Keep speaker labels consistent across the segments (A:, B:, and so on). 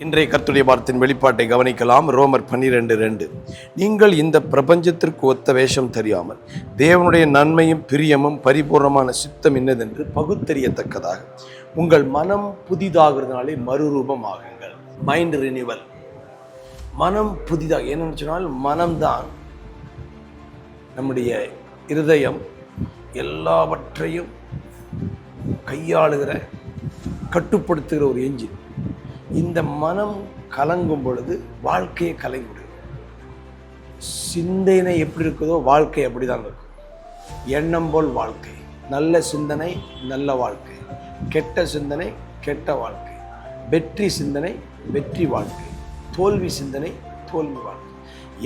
A: இன்றைய கர்த்தருடைய வார்த்தையின் வெளிப்பாட்டை கவனிக்கலாம். ரோமர் 12:2. நீங்கள் இந்த பிரபஞ்சத்திற்கு ஒத்த வேஷம் தெரியாமல் தேவனுடைய நன்மையும் பிரியமும் பரிபூர்ணமான சித்தம் என்னதென்று பகுத்தறியத்தக்கதாக உங்கள் மனம் புதிதாகிறதுனாலே மறுரூபம் ஆகுங்கள். Mind renewal. மனம் புதிதாக என்னன்னு சொன்னால், மனம்தான் நம்முடைய இருதயம் எல்லாவற்றையும் கையாளுகிற கட்டுப்படுத்துகிற ஒரு என்ஜின். இந்த மனம் கலங்கும் பொழுது வாழ்க்கையை கலங்கிவிடும். சிந்தனை எப்படி இருக்குதோ வாழ்க்கை அப்படி தான் இருக்கும். எண்ணம் போல் வாழ்க்கை. நல்ல சிந்தனை நல்ல வாழ்க்கை, கெட்ட சிந்தனை கெட்ட வாழ்க்கை, வெற்றி சிந்தனை வெற்றி வாழ்க்கை, தோல்வி சிந்தனை தோல்வி வாழ்க்கை.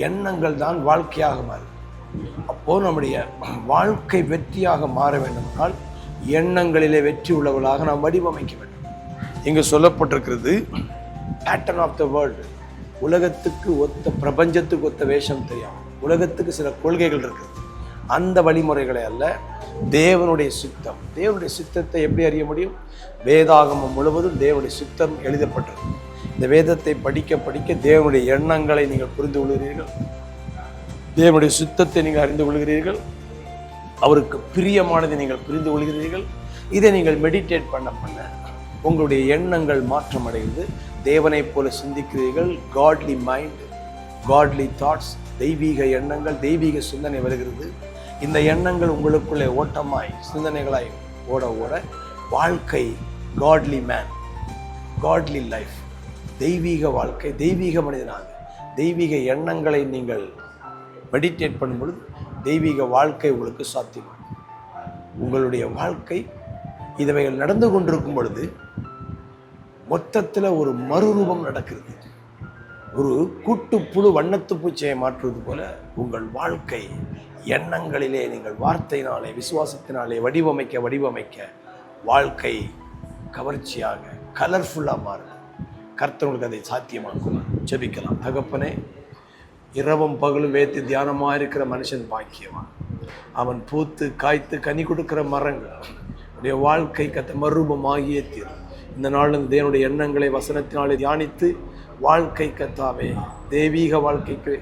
A: எண்ணங்கள் தான் வாழ்க்கையாக மாறும். அப்போது நம்முடைய வாழ்க்கை வெற்றியாக மாற வேண்டுமென்றால் எண்ணங்களிலே வெற்றி உள்ளவர்களாக நாம் வடிவமைக்க வேண்டும். இங்கு சொல்லப்பட்டிருக்கிறது பேட்டர்ன் ஆஃப் த வேர்ல்டு. உலகத்துக்கு ஒத்த, பிரபஞ்சத்துக்கு ஒத்த வேஷம் தெரியும். உலகத்துக்கு சில கொள்கைகள் இருக்குது. அந்த வழிமுறைகளை அல்ல, தேவனுடைய சித்தம். தேவனுடைய சித்தத்தை எப்படி அறிய முடியும்? வேதாகமம் முழுவதும் தேவனுடைய சித்தம் எழுதப்பட்டது. இந்த வேதத்தை படிக்க படிக்க தேவனுடைய எண்ணங்களை நீங்கள் புரிந்து கொள்கிறீர்கள், தேவனுடைய சித்தத்தை நீங்கள் அறிந்து கொள்கிறீர்கள், அவருக்கு பிரியமானதை நீங்கள் புரிந்து கொள்கிறீர்கள். இதை நீங்கள் மெடிடேட் பண்ண பண்ண உங்களுடைய எண்ணங்கள் மாற்றம் அடைந்து தேவனை போல சிந்திக்கிறீர்கள். காட்லி மைண்ட், காட்லி தாட்ஸ், தெய்வீக எண்ணங்கள், தெய்வீக சிந்தனை வருகிறது. இந்த எண்ணங்கள் உங்களுக்குள்ளே ஓட்டமாய் சிந்தனைகளாய் ஓட ஓட வாழ்க்கை காட்லி மேன், காட்லி லைஃப், தெய்வீக வாழ்க்கை, தெய்வீக மனிதனாக தெய்வீக எண்ணங்களை நீங்கள் மெடிடேட் பண்ணும் பொழுது தெய்வீக வாழ்க்கை உங்களுக்கு சாத்தியமாகும். உங்களுடைய வாழ்க்கை இவைகள் நடந்து கொண்டிருக்கும் பொழுது மொத்தத்தில் ஒரு மறுரூபம் நடக்கிறது. ஒரு கூட்டுப்புழு வண்ணத்து பூச்சியை மாற்றுவது போல உங்கள் வாழ்க்கை எண்ணங்களிலே நீங்கள் வார்த்தையினாலே விசுவாசத்தினாலே வடிவமைக்க வாழ்க்கை கவர்ச்சியாக கலர்ஃபுல்லாக மாறும். கர்த்தர்களுக்கு அதை சாத்தியமாக்கும். ஜெபிக்கலாம். தகப்பனே, இரவும் பகலும் வேத்து தியானமாக இருக்கிற மனுஷன் பாக்கியவான். அவன் பூத்து காய்த்து கனி கொடுக்கிற மரங்கள் உடைய வாழ்க்கை மறுரூபமாகியே தீரும். இந்த நாளும் தேவனுடைய எண்ணங்களை வசனத்தினாலே தியானித்து வாழ்க்கை கத்தாவே தெய்வீக வாழ்க்கைக்கு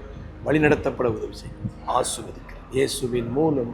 A: வழிநடத்தப்பட உதவி செய்யும். ஆசீர்வதிக்கிறேன் இயேசுவின் மூலம்.